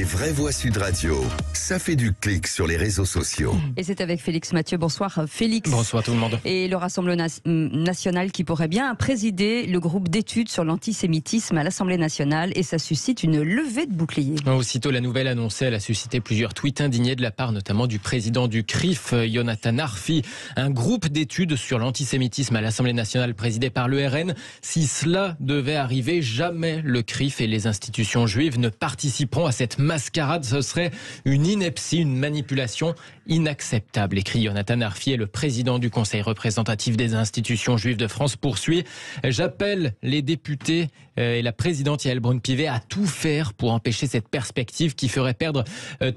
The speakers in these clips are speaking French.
vraies voix Sud Radio, ça fait du clic sur les réseaux sociaux. Et c'est avec Félix Mathieu. Bonsoir Félix. Bonsoir tout le monde. Et le Rassemblement national qui pourrait bien présider le groupe d'études sur l'antisémitisme à l'Assemblée nationale, et ça suscite une levée de boucliers. Aussitôt la nouvelle annoncée, elle a suscité plusieurs tweets indignés de la part notamment du président du CRIF, Yonatan Arfi. Un groupe d'études sur l'antisémitisme à l'Assemblée nationale présidé par le RN. Si cela devait arriver, jamais le CRIF et les institutions juives ne participeront à cette mascarade. Ce serait une ineptie, une manipulation inacceptable, écrit Yonatan Arfi, et le président du Conseil représentatif des institutions juives de France poursuit. J'appelle les députés et la présidente Yael Braun-Pivet à tout faire pour empêcher cette perspective qui ferait perdre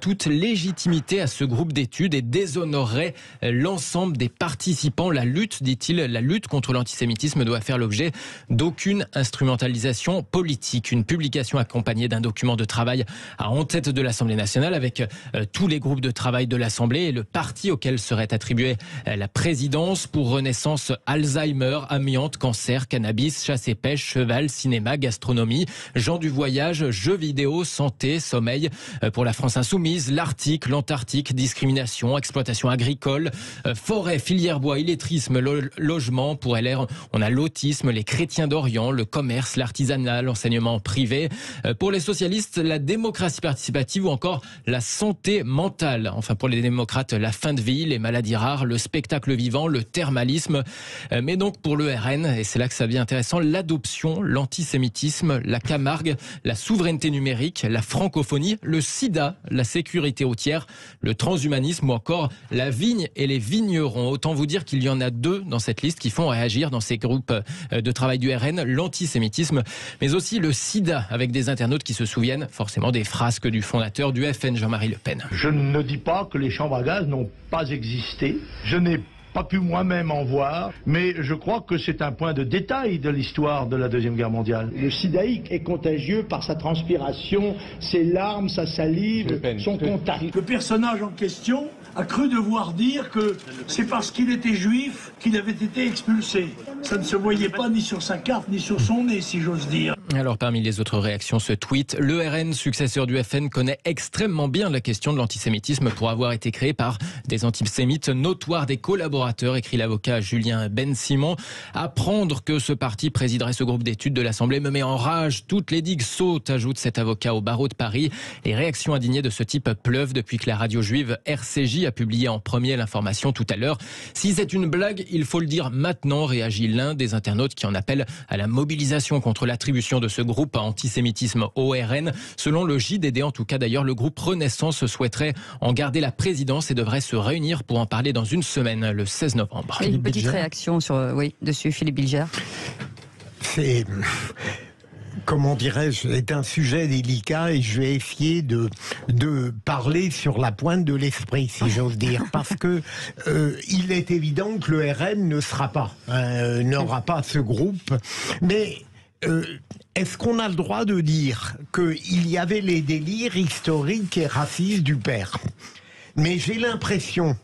toute légitimité à ce groupe d'études et déshonorerait l'ensemble des participants. La lutte, dit-il, la lutte contre l'antisémitisme doit faire l'objet d'aucune instrumentalisation politique. Une publication accompagnée d'un document de travail en tête de l'Assemblée nationale avec tous les groupes de travail de l'Assemblée et le parti auquel serait attribuée la présidence pour Renaissance, Alzheimer, amiante, cancer, cannabis, chasse et pêche, cheval, cinéma, gastronomie, gens du voyage, jeux vidéo, santé, sommeil. Pour la France insoumise, l'Arctique, l'Antarctique, discrimination, exploitation agricole, forêt, filière bois, illettrisme, logement. Pour LR, on a l'autisme, les chrétiens d'Orient, le commerce, l'artisanat, l'enseignement privé. Pour les socialistes, la démocratie participative ou encore la santé mentale. Enfin, pour les démocrates, la fin de vie, les maladies rares, le spectacle vivant, le thermalisme. Mais donc pour le RN, et c'est là que ça devient intéressant, l'adoption, l'antisémitisme, la Camargue, la souveraineté numérique, la francophonie, le sida, la sécurité routière, le transhumanisme ou encore la vigne et les vignerons. Autant vous dire qu'il y en a deux dans cette liste qui font réagir dans ces groupes de travail du RN, l'antisémitisme, mais aussi le sida, avec des internautes qui se souviennent forcément des frasques du fondateur du FN, Jean-Marie Le Pen. Je ne dis pas que les chambres à gaz n'ont pas existé. Je n'ai pas pu moi-même en voir, mais je crois que c'est un point de détail de l'histoire de la Deuxième Guerre mondiale. Le sidaïque est contagieux par sa transpiration, ses larmes, sa salive, son contact. Le personnage en question a cru devoir dire que c'est parce qu'il était juif qu'il avait été expulsé. Ça ne se voyait pas ni sur sa carte ni sur son nez, si j'ose dire. Alors parmi les autres réactions, ce tweet, le RN, successeur du FN, connaît extrêmement bien la question de l'antisémitisme pour avoir été créé par des antisémites notoires, des collaborateurs, écrit l'avocat Julien Ben-Simon. Apprendre que ce parti présiderait ce groupe d'études de l'Assemblée me met en rage. Toutes les digues sautent, ajoute cet avocat au barreau de Paris. Les réactions indignées de ce type pleuvent depuis que la radio juive RCJ a publié en premier l'information tout à l'heure. Si c'est une blague, il faut le dire maintenant, réagit l'un des internautes qui en appelle à la mobilisation contre l'attribution de ce groupe à antisémitisme au RN. Selon le JDD, en tout cas d'ailleurs, le groupe Renaissance souhaiterait en garder la présidence et devrait se réunir pour en parler dans une semaine, le 16 novembre. Une petite réaction dessus, Philippe Bilger. C'est... Comment dirais-je, c'est un sujet délicat et je vais essayer de parler sur la pointe de l'esprit, si j'ose dire, parce que il est évident que le RN ne sera pas, n'aura pas ce groupe, mais est-ce qu'on a le droit de dire qu'il y avait les délires historiques et racistes du père? Mais j'ai l'impression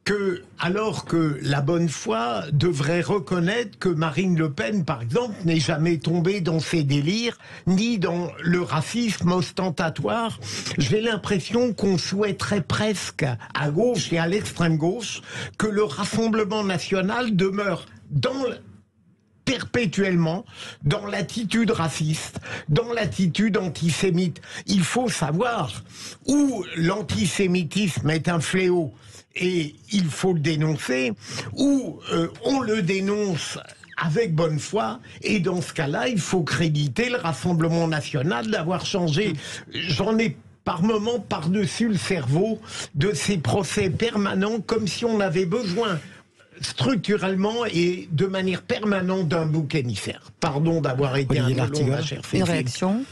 que, alors que la bonne foi devrait reconnaître que Marine Le Pen, par exemple, n'est jamais tombée dans ces délires, ni dans le racisme ostentatoire, j'ai l'impression qu'on souhaiterait presque, à gauche et à l'extrême gauche, que le Rassemblement national demeure perpétuellement dans l'attitude raciste, dans l'attitude antisémite. Il faut savoir où l'antisémitisme est un fléau et il faut le dénoncer, où on le dénonce avec bonne foi, et dans ce cas-là, il faut créditer le Rassemblement national d'avoir changé. J'en ai par moments par-dessus le cerveau de ces procès permanents, comme si on avait besoin structurellement et de manière permanente d'un bouc émissaire. Pardon d'avoir été un peu long, ma chère Félicité. Une réaction.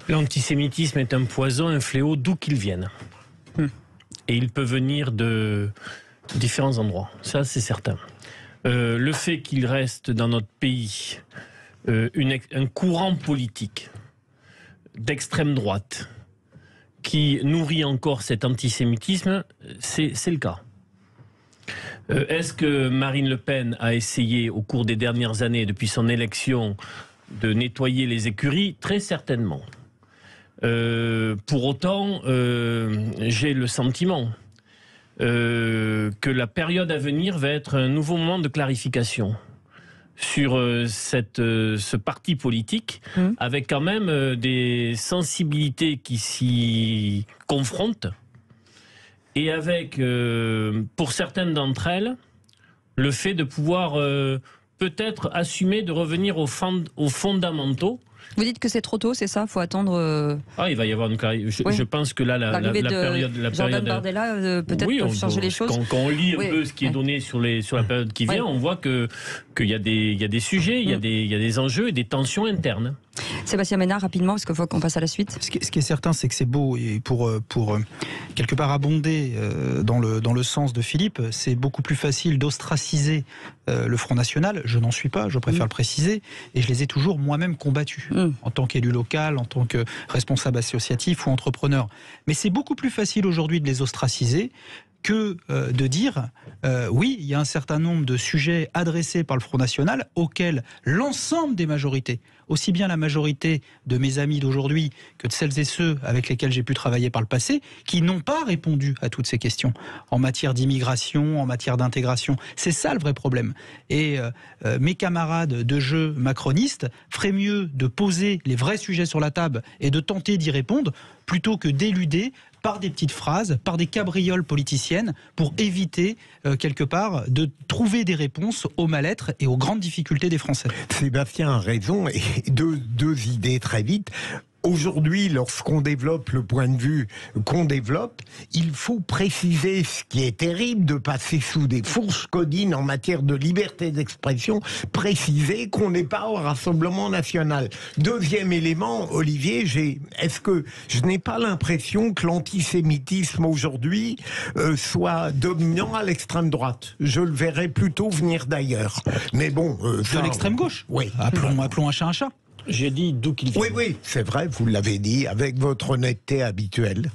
L'antisémitisme est un poison, un fléau, d'où qu'il vienne. Et il peut venir de différents endroits, ça c'est certain. Le fait qu'il reste dans notre pays un courant politique d'extrême droite qui nourrit encore cet antisémitisme, c'est le cas. Est-ce que Marine Le Pen a essayé au cours des dernières années, depuis son élection, de nettoyer les écuries? Très certainement. Pour autant, j'ai le sentiment que la période à venir va être un nouveau moment de clarification sur ce parti politique, avec quand même des sensibilités qui s'y confrontent, et avec, pour certaines d'entre elles, le fait de pouvoir peut-être assumer de revenir aux fondamentaux. Vous dites que c'est trop tôt, c'est ça? Il faut attendre... Ah, il va y avoir une clarification. Je pense que là, la période... Jordan Bardella, peut-être, peuvent changer les choses. Quand on lit un peu ce qui est donné sur la période qui vient, on voit qu'il y a des sujets, il y a des enjeux et des tensions internes. Sébastien Ménard, rapidement, parce qu'il faut qu'on passe à la suite. Ce qui est certain, c'est que c'est beau, et pour quelque part abonder dans le sens de Philippe, c'est beaucoup plus facile d'ostraciser le Front National. Je n'en suis pas, je préfère le préciser, et je les ai toujours moi-même combattus, en tant qu'élu local, en tant que responsable associatif ou entrepreneur. Mais c'est beaucoup plus facile aujourd'hui de les ostraciser que de dire oui, il y a un certain nombre de sujets adressés par le Front National auxquels l'ensemble des majorités, aussi bien la majorité de mes amis d'aujourd'hui que de celles et ceux avec lesquels j'ai pu travailler par le passé, qui n'ont pas répondu à toutes ces questions en matière d'immigration, en matière d'intégration. C'est ça le vrai problème. Et mes camarades de jeu macronistes feraient mieux de poser les vrais sujets sur la table et de tenter d'y répondre plutôt que d'éluder par des petites phrases, par des cabrioles politiciennes, pour éviter, quelque part, de trouver des réponses au mal-être et aux grandes difficultés des Français. Sébastien a raison, et deux idées très vite. Aujourd'hui, lorsqu'on développe le point de vue qu'on développe, il faut préciser, ce qui est terrible de passer sous des fourches codines en matière de liberté d'expression, préciser qu'on n'est pas au Rassemblement national. Deuxième élément, Olivier, est-ce que je n'ai pas l'impression que l'antisémitisme aujourd'hui soit dominant à l'extrême droite? Je le verrais plutôt venir d'ailleurs. Mais bon... de l'extrême gauche. Oui. Appelons un chat un chat. J'ai dit d'où qu'il vient. Oui, c'est vrai, vous l'avez dit, avec votre honnêteté habituelle.